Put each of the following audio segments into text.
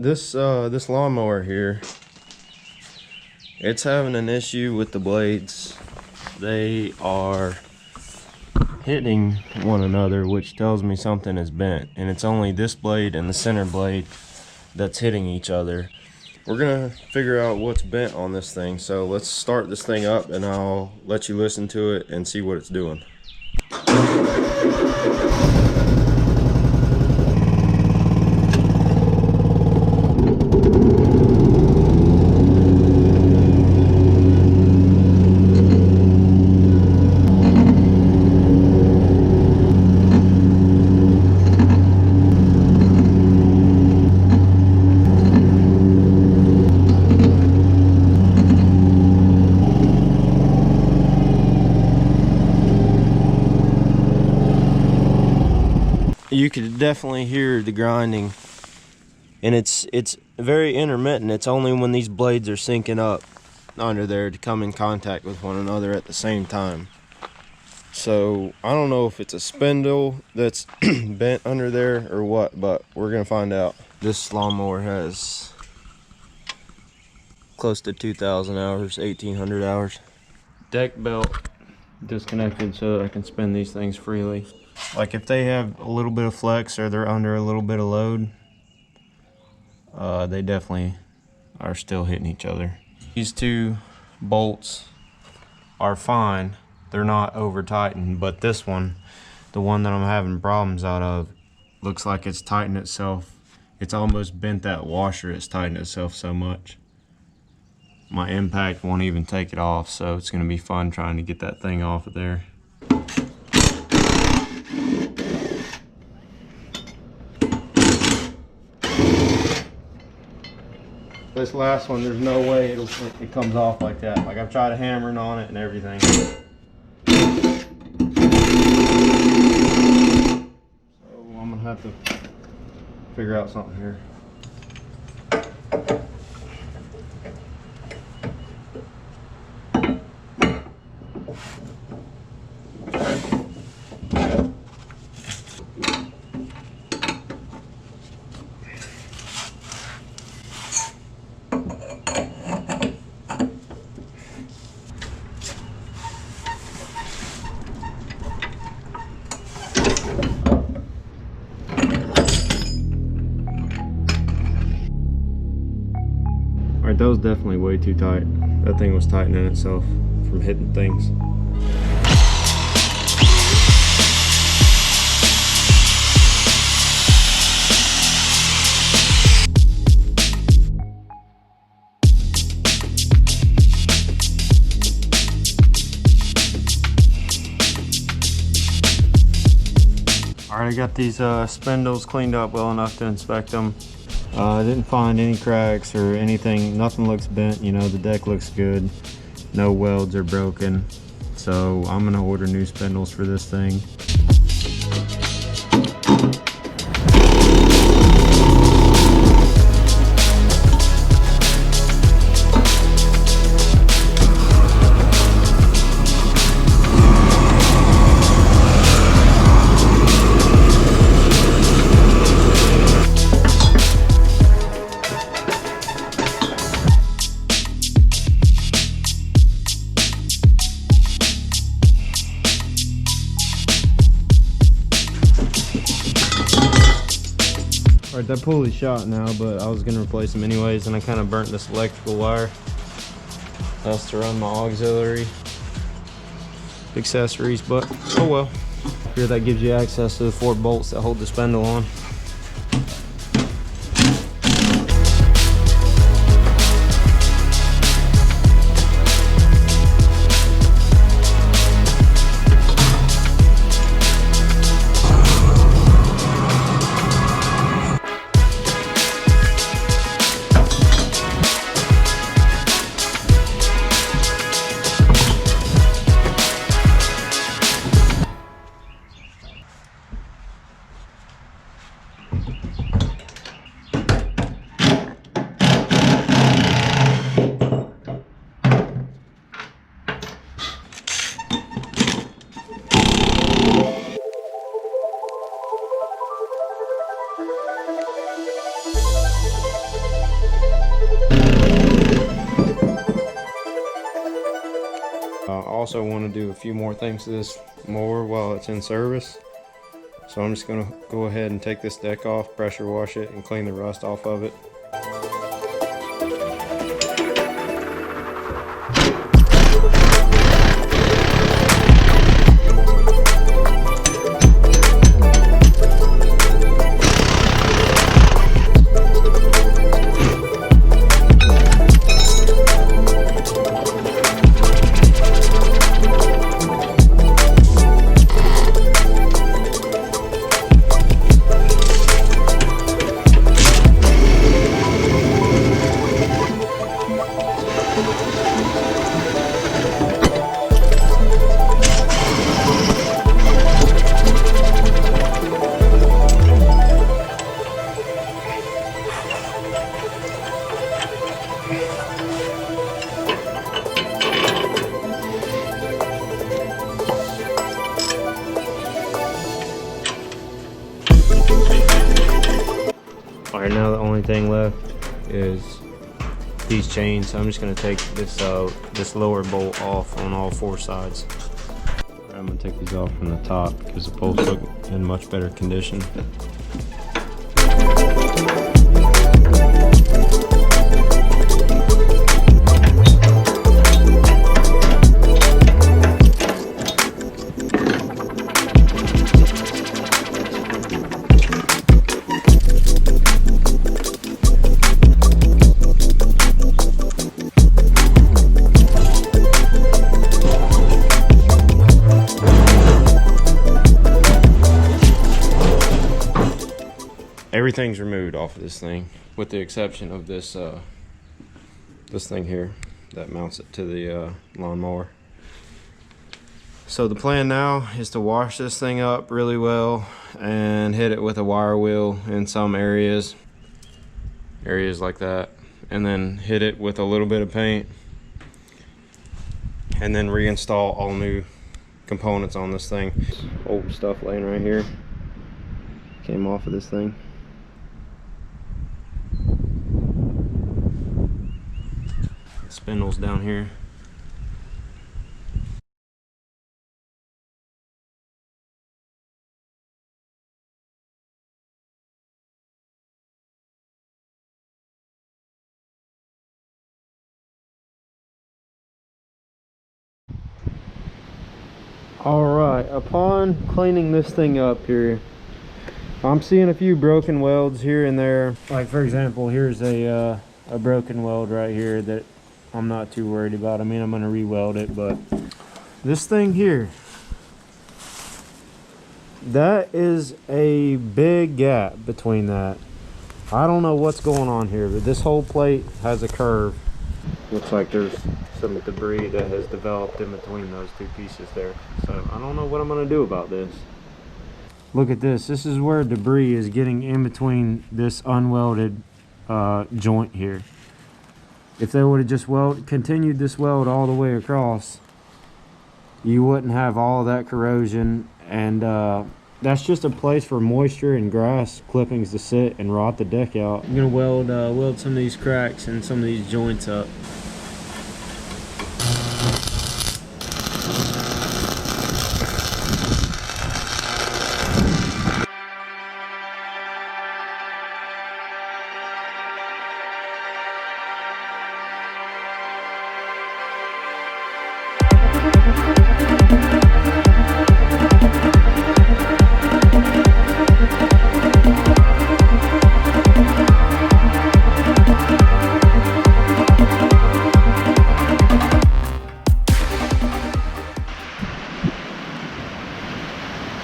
This lawnmower here, it's having an issue with the blades. They are hitting one another, which tells me something is bent, and it's only this blade and the center blade that's hitting each other. We're gonna figure out what's bent on this thing, so let's start this thing up and I'll let you listen to it and see what it's doing. You could definitely hear the grinding, and it's very intermittent. It's only when these blades are syncing up under there to come in contact with one another at the same time. So I don't know if it's a spindle that's bent under there or what, but we're gonna find out. This lawnmower has close to 2,000 hours, 1,800 hours. Deck belt disconnected so that I can spin these things freely. Like if they have a little bit of flex or they're under a little bit of load, they definitely are still hitting each other. These two bolts are fine. They're not over tightened, but this one, the one that I'm having problems out of, looks like it's tightened itself. It's almost bent that washer. It's tightened itself so much. My impact won't even take it off, so it's gonna be fun trying to get that thing off of there. This last one, there's no way it comes off like that. Like I've tried hammering on it and everything. So I'm gonna have to figure out something here. Alright, that was definitely way too tight. That thing was tightening itself from hitting things. Alright, I got these spindles cleaned up well enough to inspect them. I didn't find any cracks or anything. Nothing looks bent. You know, the deck looks good. No welds are broken. So I'm gonna order new spindles for this thing. Alright, that pulley's shot now, but I was going to replace them anyways, and I kind of burnt this electrical wire. That's to run my auxiliary accessories, but oh well. Here, that gives you access to the 4 bolts that hold the spindle on. also want to do a few more things to this mower while it's in service. So I'm just going to go ahead and take this deck off, pressure wash it, and clean the rust off of it. Alright, now the only thing left is these chains. I'm just going to take this lower bolt off on all 4 sides. I'm going to take these off from the top because the bolts look in much better condition. Everything's removed off of this thing, with the exception of this this thing here that mounts it to the lawnmower. So the plan now is to wash this thing up really well and hit it with a wire wheel in some areas like that, and then hit it with a little bit of paint, and then reinstall all new components on this thing. Old stuff laying right here came off of this thing. Spindles down here. Alright, upon cleaning this thing up here, I'm seeing a few broken welds here and there. Like for example, here's a broken weld right here that I'm not too worried about. I mean, I'm going to re-weld it, but this thing here, that is a big gap between that. I don't know what's going on here, but this whole plate has a curve. Looks like there's some debris that has developed in between those 2 pieces there. So I don't know what I'm going to do about this. Look at this. This is where debris is getting in between this unwelded joint here. If they would have just continued this weld all the way across, you wouldn't have all of that corrosion, and that's just a place for moisture and grass clippings to sit and rot the deck out. I'm gonna weld some of these cracks and some of these joints up.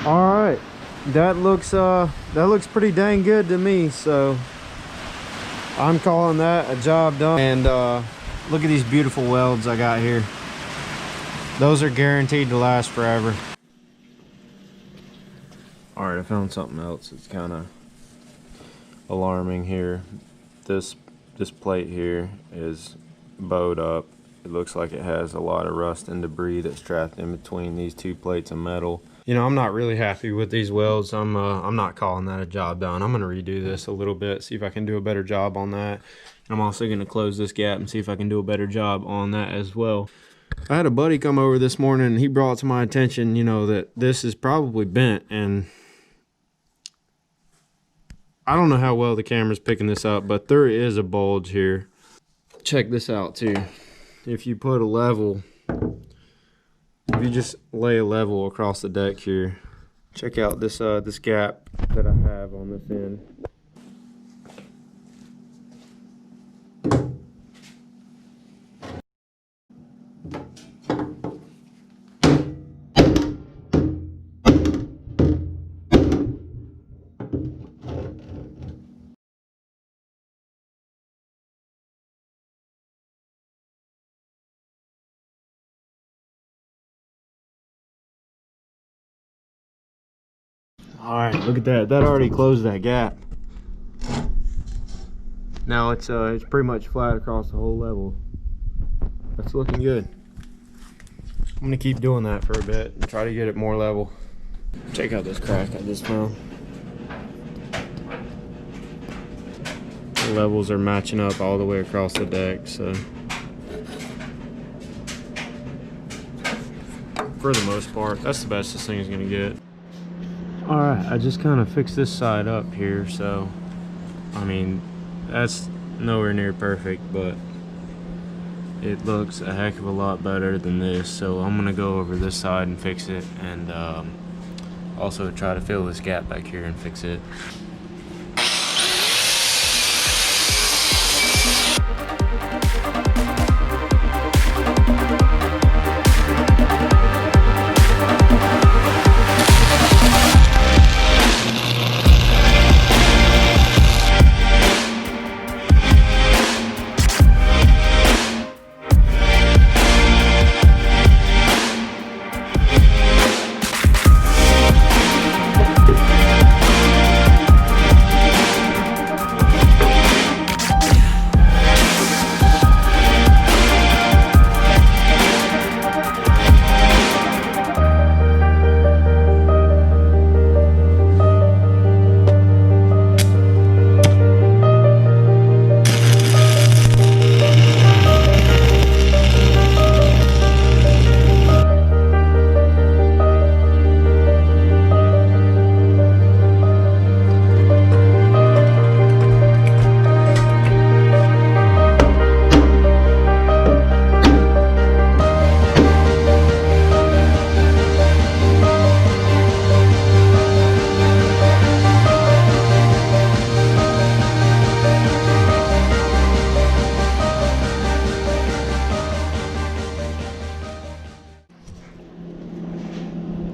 Alright, that looks pretty dang good to me, so I'm calling that a job done. And look at these beautiful welds I got here. Those are guaranteed to last forever. Alright, I found something else that's kind of alarming here. This plate here is bowed up. It looks like it has a lot of rust and debris that's trapped in between these 2 plates of metal. You know, I'm not really happy with these welds. I'm not calling that a job done. I'm going to redo this a little bit, see if I can do a better job on that. And I'm also going to close this gap and see if I can do a better job on that as well. I had a buddy come over this morning and he brought to my attention, you know, that this is probably bent, and I don't know how well the camera's picking this up, but there is a bulge here. Check this out too. If you put a level, if you just lay a level across the deck here, check out this this gap that I have on this end. All right, look at that. That already closed that gap. Now it's pretty much flat across the whole level. That's looking good. I'm gonna keep doing that for a bit and try to get it more level. Check out this crack I just found. The levels are matching up all the way across the deck, so for the most part, that's the best this thing is gonna get. Alright, I just kind of fixed this side up here, so I mean, that's nowhere near perfect, but it looks a heck of a lot better than this. So I'm gonna go over this side and fix it, and also try to fill this gap back here and fix it.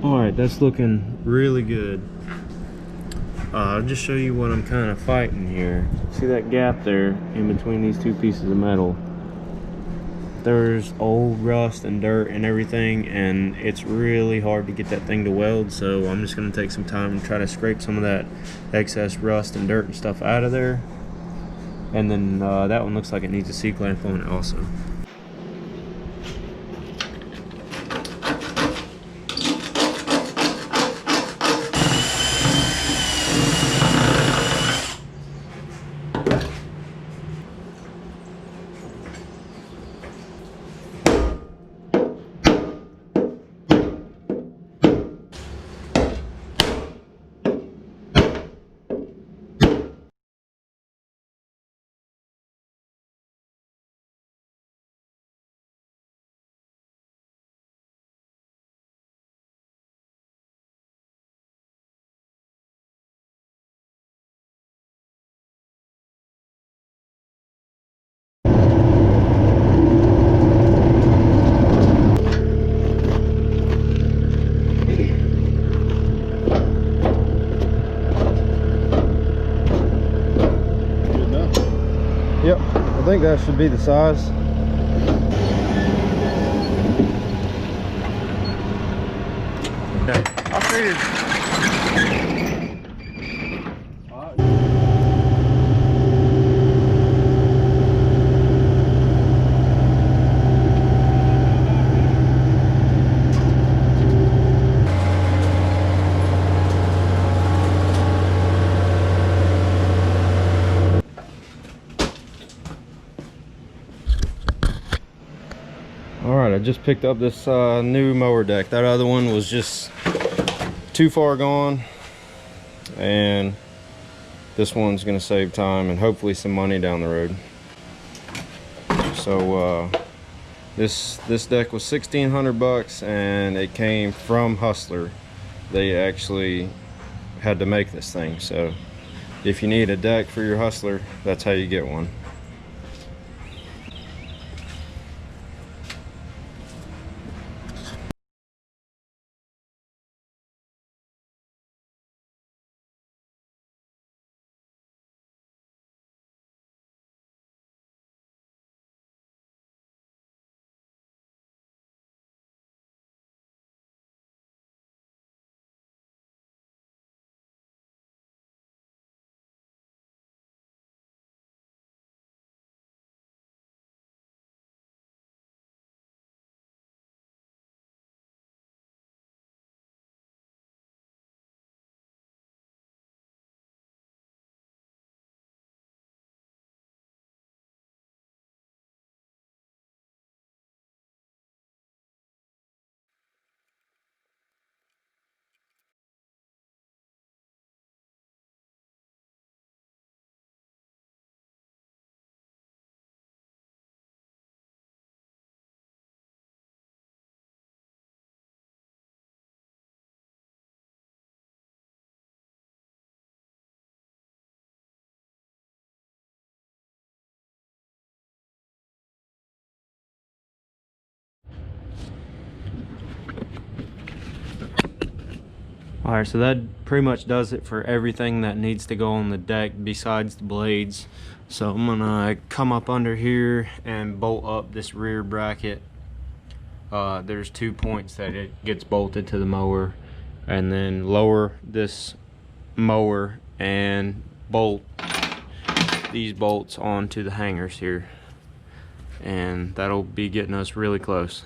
Alright, that's looking really good. I'll just show you what I'm kind of fighting here. See that gap there in between these two pieces of metal? There's old rust and dirt and everything, and it's really hard to get that thing to weld, so I'm just going to take some time and try to scrape some of that excess rust and dirt and stuff out of there. And then that one looks like it needs a C-clamp on it also. Yep, I think that should be the size. Okay, I'll figure. All right, I just picked up this new mower deck. That other one was just too far gone, and this one's gonna save time and hopefully some money down the road. So this deck was 1,600 bucks, and it came from Hustler. They actually had to make this thing. So if you need a deck for your Hustler, that's how you get one. All right, so that pretty much does it for everything that needs to go on the deck besides the blades. So I'm gonna come up under here and bolt up this rear bracket. There's 2 points that it gets bolted to the mower, and then lower this mower and bolt these bolts onto the hangers here, and that'll be getting us really close.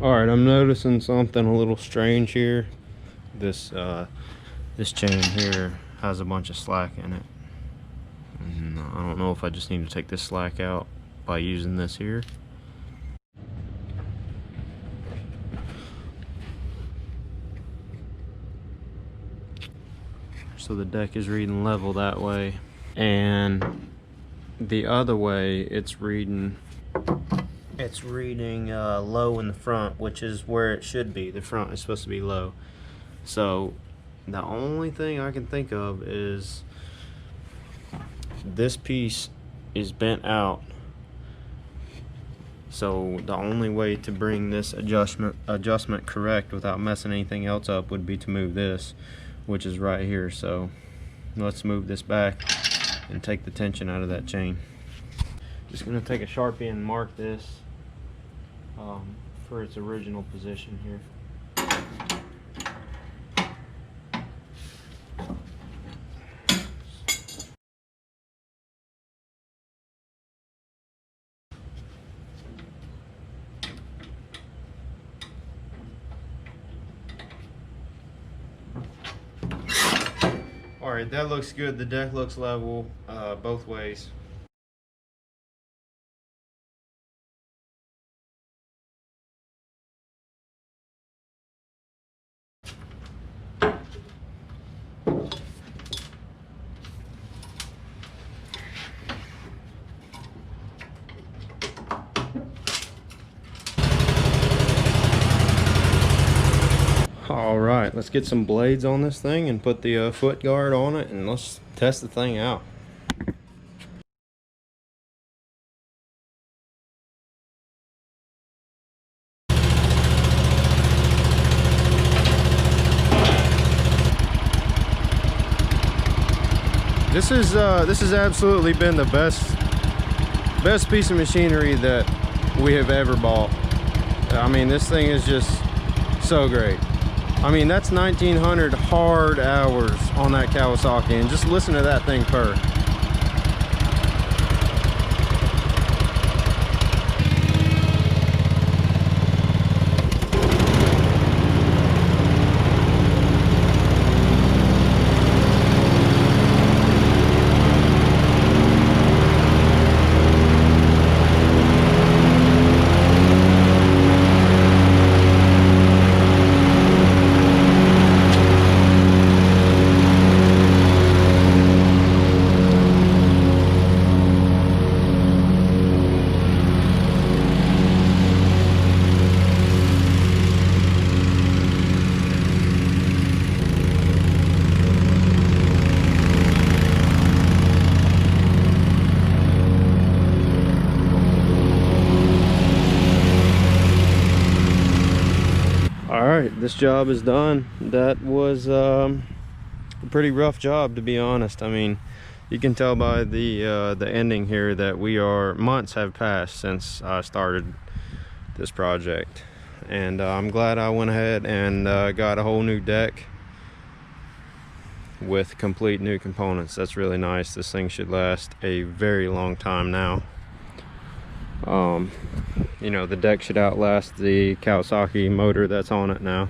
All right, I'm noticing something a little strange here. This chain here has a bunch of slack in it. And I don't know if I just need to take this slack out by using this here. So the deck is reading level that way, and the other way it's reading low in the front, which is where it should be. The front is supposed to be low. So the only thing I can think of is this piece is bent out. So the only way to bring this adjustment correct without messing anything else up would be to move this, which is right here. So let's move this back and take the tension out of that chain. Just gonna take a Sharpie and mark this for its original position here. All right, that looks good. The deck looks level both ways. All right, let's get some blades on this thing and put the foot guard on it, and let's test the thing out. This has absolutely been the best piece of machinery that we have ever bought. I mean, this thing is just so great. I mean, that's 1900 hard hours on that Kawasaki, and just listen to that thing purr. Alright, this job is done. That was a pretty rough job, to be honest. I mean, you can tell by the ending here that months have passed since I started this project. And I'm glad I went ahead and got a whole new deck with complete new components. That's really nice. This thing should last a very long time now. You know, the deck should outlast the Kawasaki motor that's on it now.